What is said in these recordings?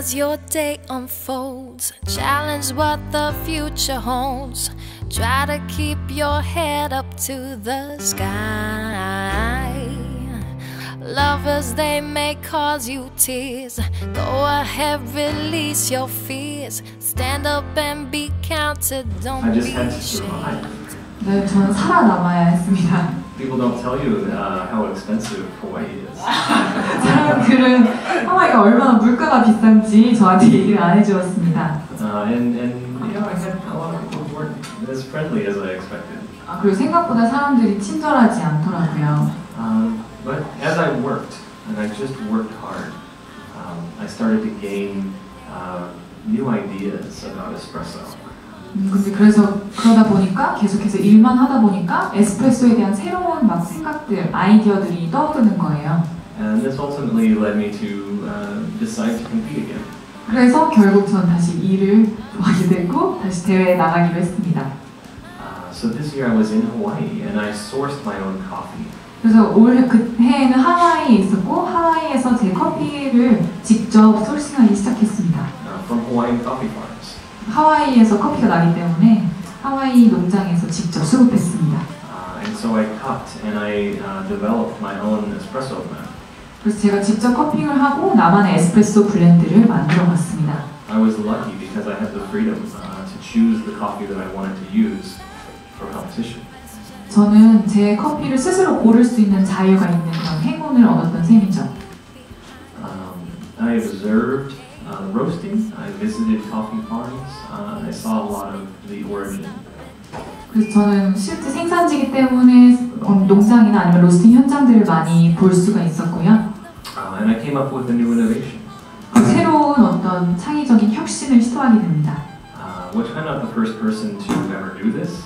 as your day unfolds, challenge what the future holds. Try to keep your head up to the sky. Lovers, they may cause you tears. Go ahead, release your fears. Stand up and be counted, don't be ashamed. 네, 저는 살아남아야 했습니다. People don't tell you how expensive Hawaii is. 사람들은 하와이가 얼마나 물가가 비싼지 저한테 얘기를 안 해주었습니다. And you know, I had a lot of people who weren't as friendly as I expected. 그리고 생각보다 사람들이 친절하지 않더라고요. But as I worked, and I just worked hard, I started to gain new ideas about espresso. 근데 그러다 보니까 계속해서 일만 하다 보니까 에스프레소에 대한 새로운 막 생각들, 아이디어들이 떠오르는 거예요. And this ultimately led me to decide to compete again. 그래서 결국 전 다시 일을 좋아하게 됐고 다시 대회에 나가기로 했습니다. So this year I was in Hawaii and I sourced my own coffee. 그래서 올 그 해에는 하와이에 있었고 하와이에서 제 커피를 직접 소싱하기 시작했습니다. From Hawaiian coffee farms. 하와이에서 커피가 나기 때문에 하와이 농장에서 직접 수급했습니다. And so I cupped and I developed my own espresso blend. 그래서 제가 직접 커핑을 하고 나만의 에스프레소 블렌드를 만들어봤습니다. I was lucky because I had the freedom to choose the coffee that I wanted to use for competition. 저는 제 커피를 스스로 고를 수 있는 자유가 있는 그런 행운을 얻었던 셈이죠. I observed roasting. I visited coffee farms. I saw a lot of the origin. 그래서 저는 실제 생산지기 때문에 농장이나 아니면 로스팅 현장들을 많이 볼 수가 있었고요. And I came up with a new innovation. 새로운 어떤 창의적인 혁신을 시도하게 됩니다. Which I'm not the first person to ever do this.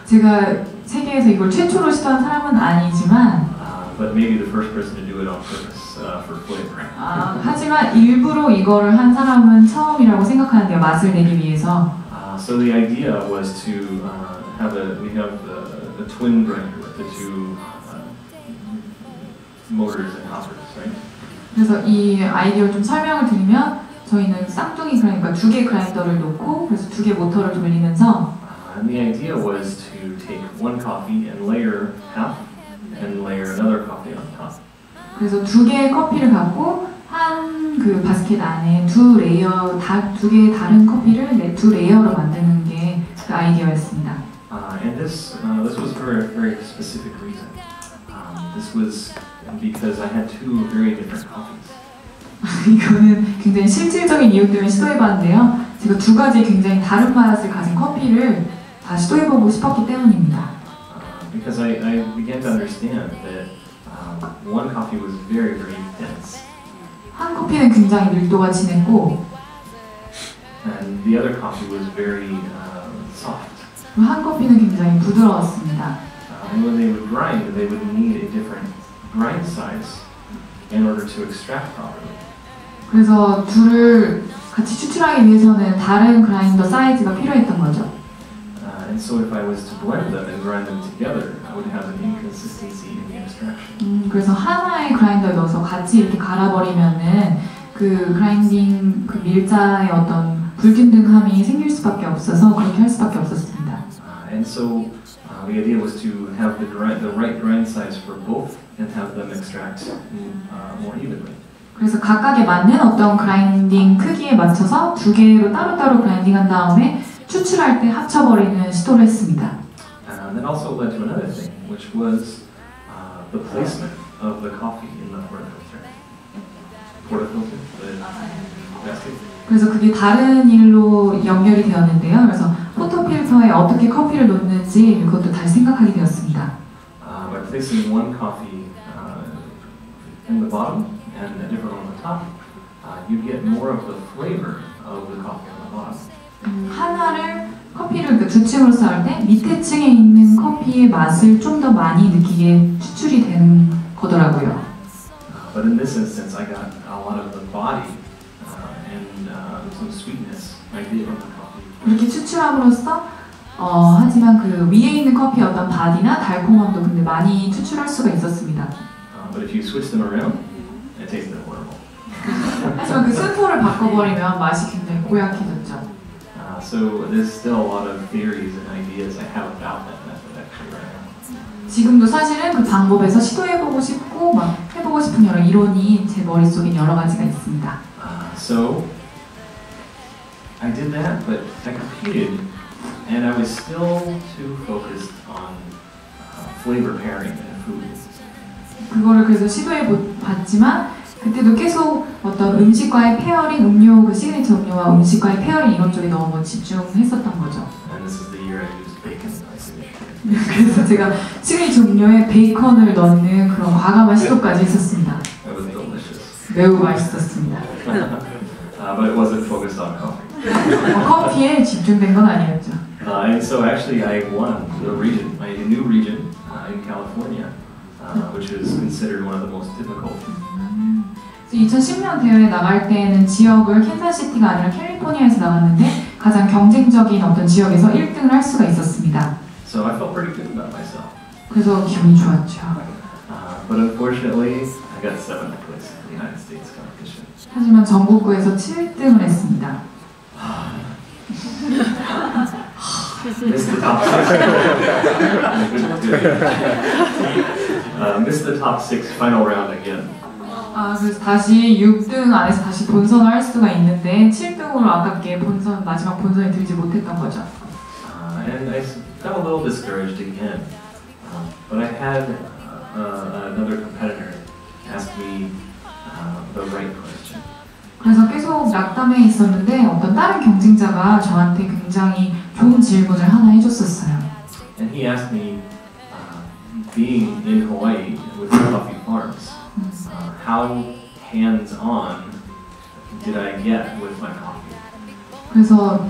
제가 세계에서 이걸 최초로 시도한 사람은 아니지만, but maybe the first person to do it on purpose for flavor. 하지만 일부러 이거를 한 사람은 처음이라고 생각하는데요, 맛을 내기 위해서. So the idea was to we have a twin grinder with the two motors and hoppers, right? 그래서 이 아이디어를 좀 설명을 드리면 저희는 쌍둥이 그러니까 두 개 그라인더를 놓고 그래서 두 개 모터를 돌리면서 And the idea was to take one coffee and layer half and layer another coffee on top. 그래서 두 개의 커피를 갖고 한 그 바스켓 안에 두 개의 다른 커피를 두 레이어로 만드는 게 그 아이디어였습니다. And this was for a very specific reason. This was because I had two very different coffees. 이거는 굉장히 실질적인 이유 때문에 시도해봤는데요. 제가 두 가지 굉장히 다른 맛을 가진 커피를 다 시도해보고 싶었기 때문입니다. Because I began to understand that one coffee was very, very dense. 한 커피는 굉장히 밀도가 진했고, and the other coffee was very soft. 한 커피는 굉장히 부드러웠습니다. And when they would grind, they would need a different grind size in order to extract properly. 그래서 둘을 같이 추출하기 위해서는 다른 그라인더 사이즈가 필요했던 거죠. And so if I was to blend them and grind them together, I would have an inconsistency in the extraction. 그래서 하나의 그라인더에 넣어서 같이 이렇게 갈아버리면은 그 그라인딩 그 밀자의 어떤 불균등함이 생길 수밖에 없어서 그렇게 할 수밖에 없었습니다. And so the idea was to have the right grind size for both and have them extract more evenly. 그래서 각각에 맞는 어떤 그라인딩 크기에 맞춰서 두 개로 따로따로 그라인딩한 다음에 추출할 때 합쳐버리는 시도를 했습니다. And that also led to another thing, which was the placement of the coffee in the portafilter. Portafilter, the basket. 그래서 그게 다른 일로 연결이 되었는데요. 그래서 포토필터에 어떻게 커피를 놓는지 그것도 다시 생각하게 되었습니다. By placing one coffee in the bottom and a different one on the top, you get more of the flavor of the coffee on the bottom. 하나를 커피를 그 두 층으로 쌓을 때 밑에 층에 있는 커피의 맛을 좀 더 많이 느끼게 추출이 되는 거더라고요. But in this instance, I got a lot of the body and some sweetness I did from the coffee. 그렇게 추출함으로써 하지만 그 위에 있는 커피의 어떤 바디나 달콤함도 근데 많이 추출할 수가 있었습니다. But if you switch them around, it tasted horrible. 하지만 그 순서를 바꿔버리면 맛이 굉장히 고약해졌죠. So there's still a lot of theories and ideas I have about that method actually right now. 지금도 사실은 그 방법에서 시도해보고 싶고 막 해보고 싶은 여러 이론이 제 머릿속에 여러 가지가 있습니다. So I did that, but I competed, and I was still too focused on flavor pairing and food. 그거를 그래서 시도해봤지만 그때도 계속 어떤 음식과의 페어링, 음료, 그 시그니처 음료와 음식과의 페어링 이런 쪽에 너무 집중했었던 거죠. And this is the year I used bacon as my signature. 그래서 제가 시그니처 음료에 베이컨을 넣는 그런 과감한 시도까지 했었습니다. It was delicious. 매우 맛있었습니다. But it wasn't focused on coffee. 커피에 집중된 건 아니었죠. And so actually I won the region, my new region in California, which is considered one of the most difficult. 2010년 대회에 나갈 때는 지역을 캔자스시티가 아니라 캘리포니아에서 나갔는데 가장 경쟁적인 어떤 지역에서 1등을 할 수가 있었습니다. So I felt pretty good about myself. 그래서 기분이 좋았죠. But unfortunately, I got 7th place in the United States competition. 하지만 전국구에서 7등을 했습니다. Missed the top 6. Missed the top 6 final round again. 그래서 다시 6등 안에서 다시 본선을 할 수가 있는데 7등으로 아깝게 마지막 본선에 들지 못했던 거죠. And I got a little discouraged again. But I had another competitor ask me the right question. 그래서 계속 낙담해 있었는데 어떤 다른 경쟁자가 저한테 굉장히 좋은 질문을 하나 해줬었어요. And he asked me, being in Hawaii with the coffee farms, how hands-on did I get with my coffee? 그래서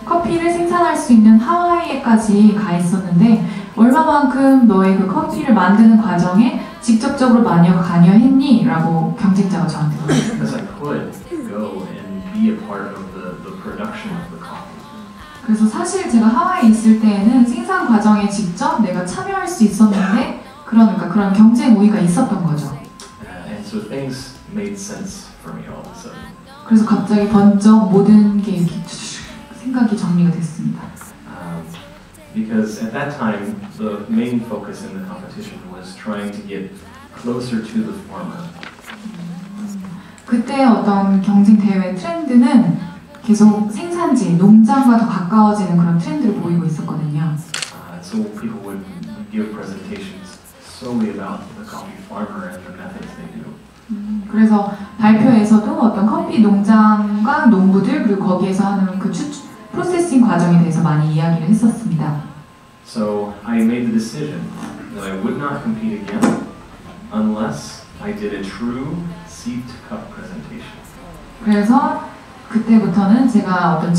커피를 생산할 수 있는 하와이에까지 가 있었는데 얼마만큼 너의 그 커피를 만드는 과정에 직접적으로 관여했니? 라고 경쟁자가 저한테 물었어요. Because I could go and be a part of the production of the coffee. 그래서 사실 제가 하와이에 있을 때에는 생산 과정에 직접 내가 참여할 수 있었는데 그러니까 그런 경쟁 우위가 있었던 거죠. And so things made sense for me all of a sudden. 그래서 갑자기 번쩍 모든 게 이렇게 생각이 정리가 됐습니다. Because at that time, the main focus in the competition was trying to get closer to the farmer. 그때 어떤 경쟁 대회 트렌드는 계속 생산지, 농장과 더 가까워지는 그런 트렌드를 보이고 있었거든요. So people would give presentations solely about the coffee farmer and the methods they do. 그래서 발표에서도 어떤 커피 농장과 농부들 그리고 거기에서 하는 그 프로세싱 과정에 대해서 많이 이야기를 했었습니다. So I made the decision that I would not compete again unless I did a true seed to cup presentation. 그래서 그때부터는 제가 어떤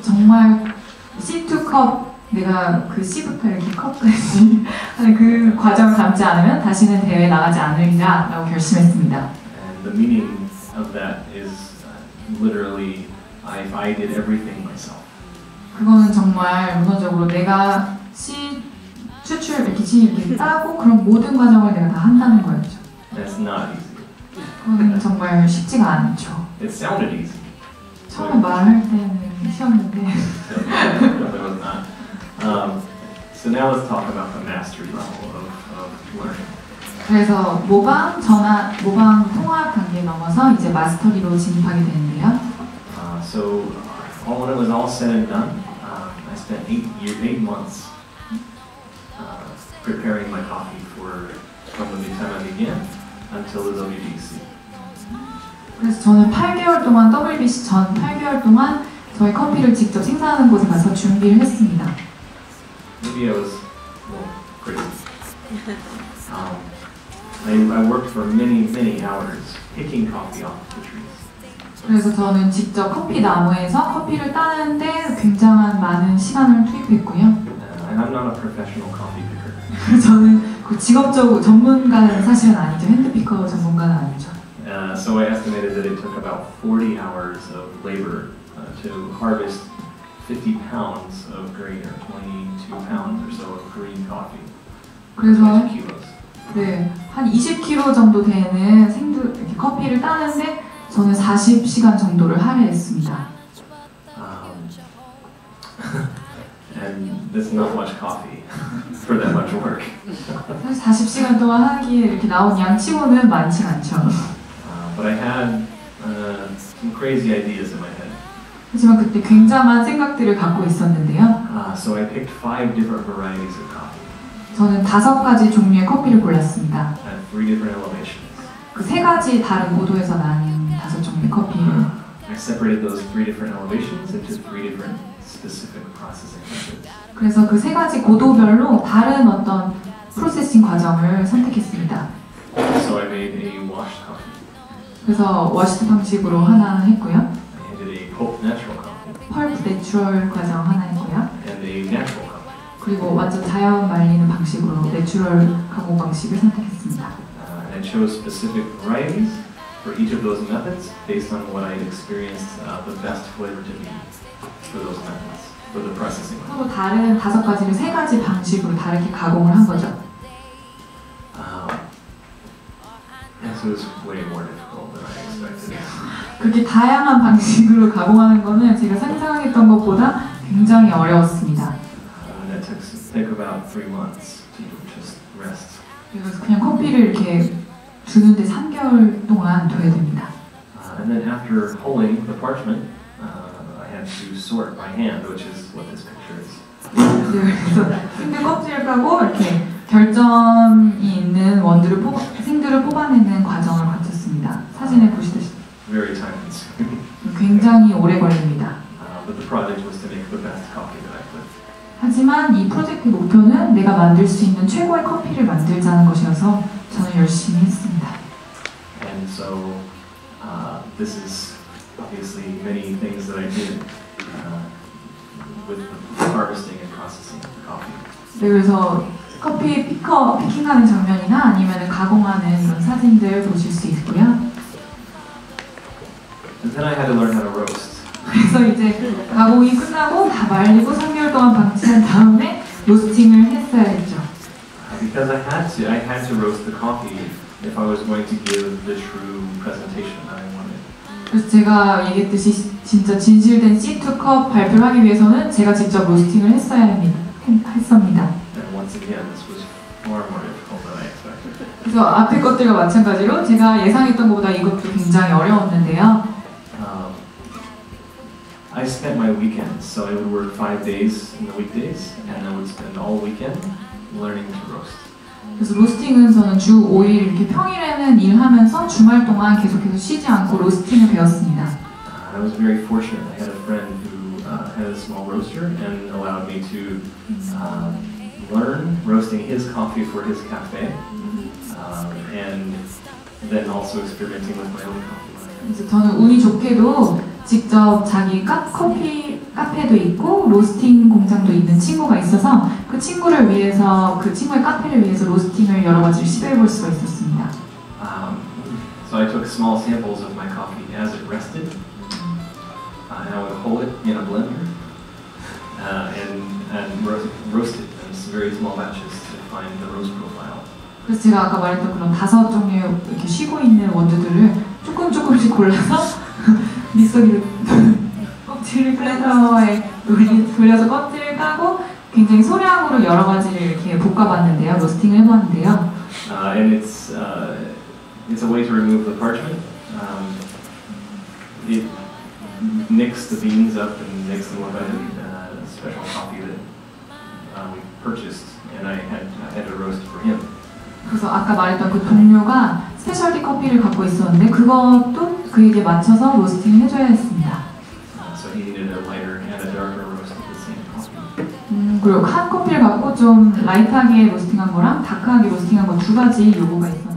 정말 seed to cup 내가 그 씨부터 이렇게 컵까지 하는 그 과정을 담지 않으면 다시는 대회에 나가지 않으리라라고 결심했습니다. And the meaning of that is literally I did everything myself. 그거는 정말 문화적으로 내가 씨 추출 이렇게 따고 그런 모든 과정을 내가 다 한다는 거였죠. That's not easy. 그건 정말 쉽지가 않죠. It sounded easy. 처음에 말할 때는 쉬웠는데. It was not. So now let's talk about the mastery level of learning. 그래서 모방 통합 단계 넘어서 이제 마스터리로 진입하게 되는데요. So when it was all said and done, I spent 8 months preparing my coffee from the time I began until the WBC. 그래서 저는 8개월 동안 WBC 전 8개월 동안 저희 커피를 직접 생산하는 곳에 가서 준비를 했습니다. Maybe I was a little crazy. I worked for many hours picking coffee off the trees. 그래서 저는 직접 커피 나무에서 커피를 따는데 굉장한 많은 시간을 투입했고요. And I'm not a professional coffee picker. 저는 그 직업적으로 전문가는 사실은 아니죠. 핸드피커 전문가는 아니죠. So I estimated that it took about 40 hours of labor to harvest 50 pounds of green or 22 pounds or so of green coffee. 그래서 20 kilos. 네, 한 20kg 정도 되는 이렇게 커피를 따는데 저는 40시간 정도를 할애했습니다. And that's not much coffee for that much work. 사실 40시간 동안 하기에 이렇게 나온 양치고는 많지 않죠. But I had some crazy ideas in my head. 하지만 그때 굉장한 생각들을 갖고 있었는데요. So I picked 5 different varieties of coffee. 저는 5가지 종류의 커피를 골랐습니다. At 3 different elevations. 그 3가지 다른 고도에서 나는 5종류의 커피를. I separated those 3 different elevations into 3 different specific processing methods. 그래서 그 3가지 고도별로 다른 어떤 프로세싱 과정을 선택했습니다. So I made a washed coffee. 그래서 워시드 방식으로 하나 했고요. I did a pulp natural coffee. 펄프 내추럴 과정 하나 했고요. And a natural coffee. 그리고 완전 자연 말리는 방식으로 내추럴 가공 방식을 선택했습니다. And I chose specific varieties for each of those methods based on what I had experienced the best flavor to be for those methods, for the processing method. 서로 다른 5가지를 3가지 방식으로 다르게 가공을 한 거죠. So it was way more difficult than I expected. 그렇게 다양한 방식으로 가공하는 거는 제가 상상했던 것보다 굉장히 어려웠습니다. And that took about 3 months to just rest. 그래서 그냥 커피를 이렇게 주는데 3개월 동안 둬야 됩니다. And then after hulling the parchment, I had to sort by hand, which is what this picture is. 그래서 생들 껍질을 까고 이렇게 결점이 있는 생들을 뽑아내는 과정을 거쳤습니다. 사진에 보시듯이 Very time consuming. 굉장히 오래 걸립니다. But the project was to make the best coffee that I could. 하지만 이 프로젝트의 목표는 내가 만들 수 있는 최고의 커피를 만들자는 것이어서 저는 열심히 했습니다. And so this is obviously many things that I did with the harvesting and processing of the coffee. 네, 그래서 커피 피킹하는 장면이나 아니면 가공하는 이런 사진들 보실 수 있고요. And then I had to learn how to roast. 그래서 이제 가공이 끝나고 다 말리고 3개월 동안 방치한 다음에 로스팅을 했어야 했죠. Because I had to roast the coffee if I was going to give the true presentation that I wanted. 그래서 제가 얘기했듯이 진짜 진실된 C2컵 발표를 하기 위해서는 제가 직접 로스팅을 했습니다. And once again, this was far more difficult than I expected. 그래서 앞에 것들과 마찬가지로 제가 예상했던 것보다 이것도 굉장히 어려웠는데요. I spent my weekends, so I would work 5 days in the weekdays, and I would spend all weekend learning to roast. 그래서 로스팅은 저는 주 5일 이렇게 평일에는 일하면서 주말 동안 계속해서 쉬지 않고 로스팅을 배웠습니다. I was very fortunate. I had a friend who had a small roaster and allowed me to learn roasting his coffee for his cafe, and then also experimenting with my own coffee. 그래서 저는 운이 좋게도 직접 자기 커피 카페도 있고 로스팅 공장도 있는 친구가 있어서 그 친구를 위해서 그 친구의 카페를 위해서 로스팅을 여러 가지를 시도해 볼 수가 있었습니다. So I took small samples of my coffee as it rested, and I would hold it in a blender and roast it in very small batches to find the roast profile. 그래서 제가 아까 말했던 그런 5종류의 이렇게 쉬고 있는 원두들을 조금씩 골라서 믹서기로 껍질을 블렌더에 돌려서 껍질을 까고 굉장히 소량으로 여러 가지를 이렇게 볶아봤는데요. 로스팅을 해봤는데요. And it's a way to remove the parchment. It nicks the beans up and makes them look like a special coffee that we purchased, and I had to roast for him. 그래서 아까 말했던 그 동료가 스페셜티 커피를 갖고 있었는데 그것도 그에게 맞춰서 로스팅을 해줘야 했습니다. So he needed a lighter and a darker roast of the same coffee. 그리고 한 커피를 갖고 좀 라이트하게 로스팅한 거랑 다크하게 로스팅한 거 2가지 요구가 있었는데